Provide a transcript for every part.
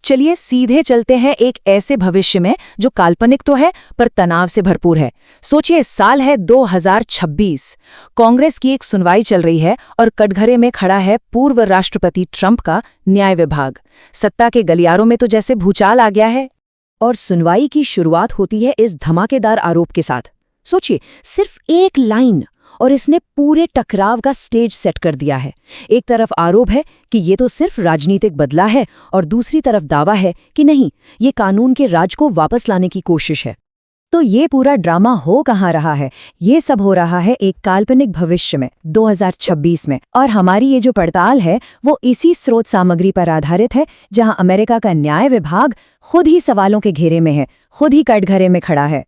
चलिए सीधे चलते हैं एक ऐसे भविष्य में जो काल्पनिक तो है पर तनाव से भरपूर है। सोचिए, साल है 2026। कांग्रेस की एक सुनवाई चल रही है और कटघरे में खड़ा है पूर्व राष्ट्रपति ट्रंप का न्याय विभाग। सत्ता के गलियारों में तो जैसे भूचाल आ गया है। और सुनवाई की शुरुआत होती है इस धमाकेदार आरोप के साथ। सोचिए, सिर्फ एक लाइन और इसने पूरे टकराव का स्टेज सेट कर दिया है। एक तरफ आरोप है कि ये तो सिर्फ राजनीतिक बदला है और दूसरी तरफ दावा है कि नहीं, ये कानून के राज को वापस लाने की कोशिश है। तो ये पूरा ड्रामा हो कहाँ रहा है? ये सब हो रहा है एक काल्पनिक भविष्य में, 2026 में। और हमारी ये जो पड़ताल है वो इसी स्रोत सामग्री पर आधारित है जहां अमेरिका का न्याय विभाग खुद ही सवालों के घेरे में है, खुद ही कटघरे में खड़ा है।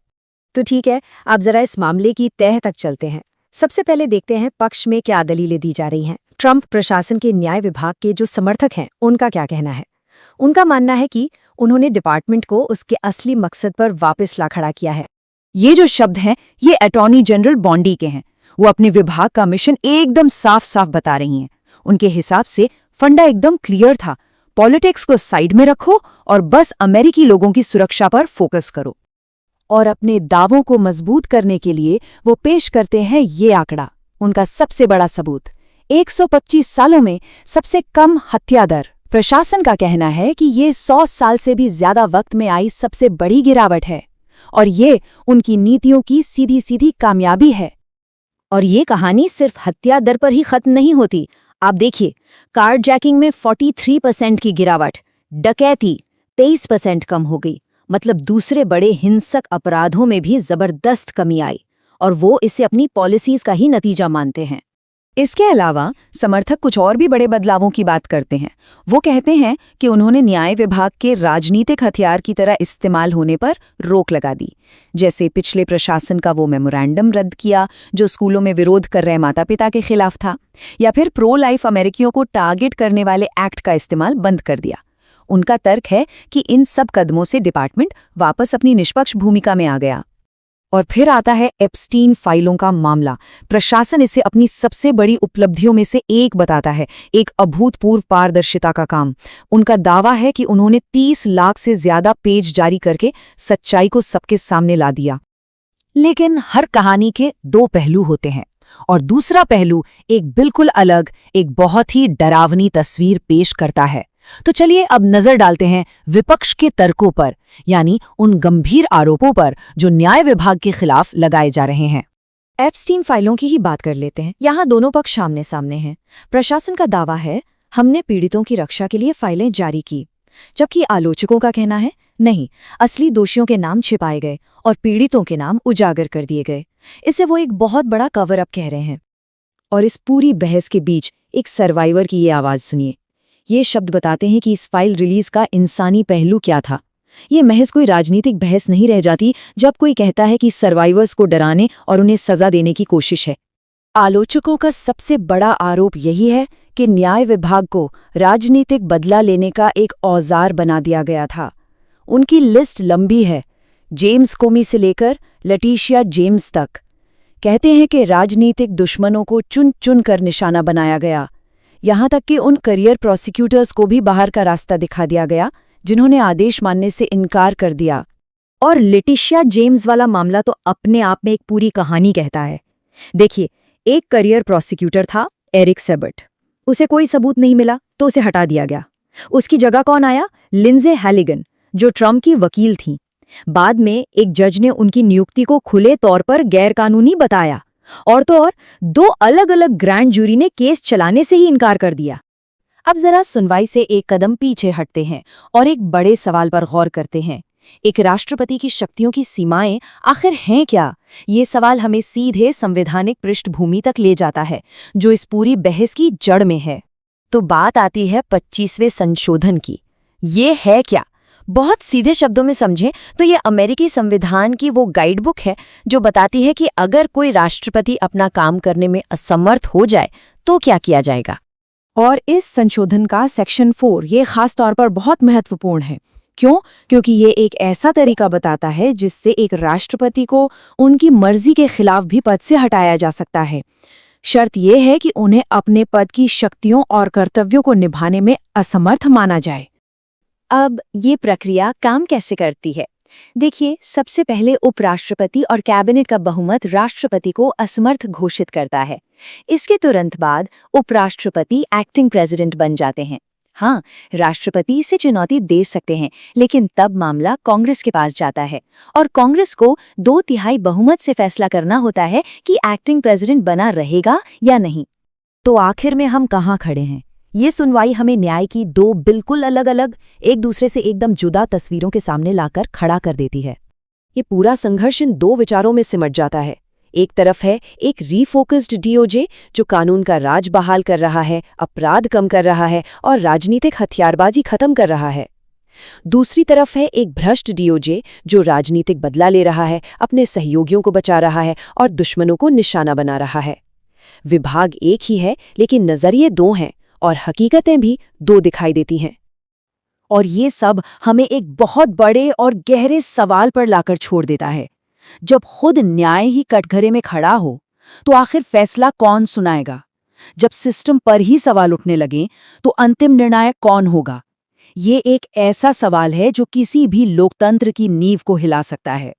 तो ठीक है, आप जरा इस मामले की तह तक चलते हैं। सबसे पहले देखते हैं पक्ष में क्या दलीलें दी जा रही हैं। ट्रंप प्रशासन के न्याय विभाग के जो समर्थक हैं उनका क्या कहना है? उनका मानना है कि उन्होंने डिपार्टमेंट को उसके असली मकसद पर वापस ला खड़ा किया है। ये जो शब्द हैं ये अटॉर्नी जनरल बॉन्डी के हैं। वो अपने विभाग का मिशन एकदम साफ साफ बता रही हैं। उनके हिसाब से फंडा एकदम क्लियर था, पॉलिटिक्स को साइड में रखो और बस अमेरिकी लोगों की सुरक्षा पर फोकस करो। और अपने दावों को मजबूत करने के लिए वो पेश करते हैं ये आंकड़ा, उनका सबसे बड़ा सबूत, 125 सालों में सबसे कम हत्या दर। प्रशासन का कहना है कि ये 100 साल से भी ज्यादा वक्त में आई सबसे बड़ी गिरावट है और ये उनकी नीतियों की सीधी सीधी कामयाबी है। और ये कहानी सिर्फ हत्या दर पर ही खत्म नहीं होती। आप देखिए, कार्डजैकिंग में 43% की गिरावट, डकैती 23% कम हो गई। मतलब दूसरे बड़े हिंसक अपराधों में भी जबरदस्त कमी आई और वो इसे अपनी पॉलिसीज का ही नतीजा मानते हैं। इसके अलावा समर्थक कुछ और भी बड़े बदलावों की बात करते हैं। वो कहते हैं कि उन्होंने न्याय विभाग के राजनीतिक हथियार की तरह इस्तेमाल होने पर रोक लगा दी। जैसे पिछले प्रशासन का वो मेमोरेंडम रद्द किया जो स्कूलों में विरोध कर रहे माता पिता के खिलाफ था, या फिर प्रो लाइफ अमेरिकियों को टारगेट करने वाले एक्ट का इस्तेमाल बंद कर दिया। उनका तर्क है कि इन सब कदमों से डिपार्टमेंट वापस अपनी निष्पक्ष भूमिका में आ गया। और फिर आता है एप्स्टीन फाइलों का मामला। प्रशासन इसे अपनी सबसे बड़ी उपलब्धियों में से एक बताता है, एक अभूतपूर्व पारदर्शिता का काम। उनका दावा है कि उन्होंने 30 लाख से ज्यादा पेज जारी करके सच्चाई को सबके सामने ला दिया। लेकिन हर कहानी के दो पहलू होते हैं और दूसरा पहलू एक बिल्कुल अलग, एक बहुत ही डरावनी तस्वीर पेश करता है। तो चलिए अब नजर डालते हैं विपक्ष के तर्कों पर, यानी उन गंभीर आरोपों पर जो न्याय विभाग के खिलाफ लगाए जा रहे हैं। एप्स्टीन फाइलों की ही बात कर लेते हैं। यहाँ दोनों पक्ष आमने सामने हैं। प्रशासन का दावा है, हमने पीड़ितों की रक्षा के लिए फाइलें जारी की, जबकि आलोचकों का कहना है, नहीं, असली दोषियों के नाम छिपाए गए और पीड़ितों के नाम उजागर कर दिए गए। इसे वो एक बहुत बड़ा कवर अप कह रहे हैं। और इस पूरी बहस के बीच एक सर्वाइवर की ये आवाज सुनिए। ये शब्द बताते हैं कि इस फाइल रिलीज का इंसानी पहलू क्या था। ये महज कोई राजनीतिक बहस नहीं रह जाती जब कोई कहता है कि सर्वाइवर्स को डराने और उन्हें सजा देने की कोशिश है। आलोचकों का सबसे बड़ा आरोप यही है कि न्याय विभाग को राजनीतिक बदला लेने का एक औजार बना दिया गया था। उनकी लिस्ट लंबी है, जेम्स कोमी से लेकर लटिशिया जेम्स तक। कहते हैं कि राजनीतिक दुश्मनों को चुन चुन कर निशाना बनाया गया, यहाँ तक कि उन करियर प्रोसिक्यूटर्स को भी बाहर का रास्ता दिखा दिया गया जिन्होंने आदेश मानने से इनकार कर दिया। और लेटिशिया जेम्स वाला मामला तो अपने आप में एक पूरी कहानी कहता है। देखिए, एक करियर प्रोसिक्यूटर था एरिक सेबर्ट। उसे कोई सबूत नहीं मिला तो उसे हटा दिया गया। उसकी जगह कौन आया? लिंजे हैलिगन, जो ट्रंप की वकील थीं। बाद में एक जज ने उनकी नियुक्ति को खुले तौर पर गैरकानूनी बताया और तो और 2 अलग अलग ग्रैंड जूरी ने केस चलाने से ही इनकार कर दिया। अब जरा सुनवाई से एक कदम पीछे हटते हैं और एक बड़े सवाल पर गौर करते हैं। एक राष्ट्रपति की शक्तियों की सीमाएं आखिर हैं क्या? ये सवाल हमें सीधे संवैधानिक पृष्ठभूमि तक ले जाता है जो इस पूरी बहस की जड़ में है। तो बात आती है 25वें संशोधन की। ये है क्या? बहुत सीधे शब्दों में समझें तो ये अमेरिकी संविधान की वो गाइडबुक है जो बताती है कि अगर कोई राष्ट्रपति अपना काम करने में असमर्थ हो जाए तो क्या किया जाएगा। और इस संशोधन का सेक्शन 4 ये खास तौर पर बहुत महत्वपूर्ण है। क्यों? क्योंकि ये एक ऐसा तरीका बताता है जिससे एक राष्ट्रपति को उनकी मर्जी के खिलाफ भी पद से हटाया जा सकता है। शर्त यह है कि उन्हें अपने पद की शक्तियों और कर्तव्यों को निभाने में असमर्थ माना जाए। अब ये प्रक्रिया काम कैसे करती है? देखिए, सबसे पहले उपराष्ट्रपति और कैबिनेट का बहुमत राष्ट्रपति को असमर्थ घोषित करता है। इसके तुरंत बाद उपराष्ट्रपति एक्टिंग प्रेसिडेंट बन जाते हैं। हाँ, राष्ट्रपति इसे चुनौती दे सकते हैं, लेकिन तब मामला कांग्रेस के पास जाता है और कांग्रेस को 2/3 बहुमत से फैसला करना होता है कि एक्टिंग प्रेसिडेंट बना रहेगा या नहीं। तो आखिर में हम कहाँ खड़े हैं? ये सुनवाई हमें न्याय की दो बिल्कुल अलग-अलग, एक दूसरे से एकदम जुदा तस्वीरों के सामने लाकर खड़ा कर देती है। ये पूरा संघर्ष इन दो विचारों में सिमट जाता है। एक तरफ है एक रीफोकस्ड डीओजे जो कानून का राज बहाल कर रहा है, अपराध कम कर रहा है और राजनीतिक हथियारबाजी खत्म कर रहा है। दूसरी तरफ है एक भ्रष्ट डीओजे जो राजनीतिक बदला ले रहा है, अपने सहयोगियों को बचा रहा है और दुश्मनों को निशाना बना रहा है। विभाग एक ही है, लेकिन नजरिए दो हैं और हकीकतें भी दो दिखाई देती हैं। और ये सब हमें एक बहुत बड़े और गहरे सवाल पर लाकर छोड़ देता है। जब खुद न्याय ही कटघरे में खड़ा हो, तो आखिर फैसला कौन सुनाएगा? जब सिस्टम पर ही सवाल उठने लगे, तो अंतिम निर्णायक कौन होगा? ये एक ऐसा सवाल है जो किसी भी लोकतंत्र की नींव को हिला सकता है।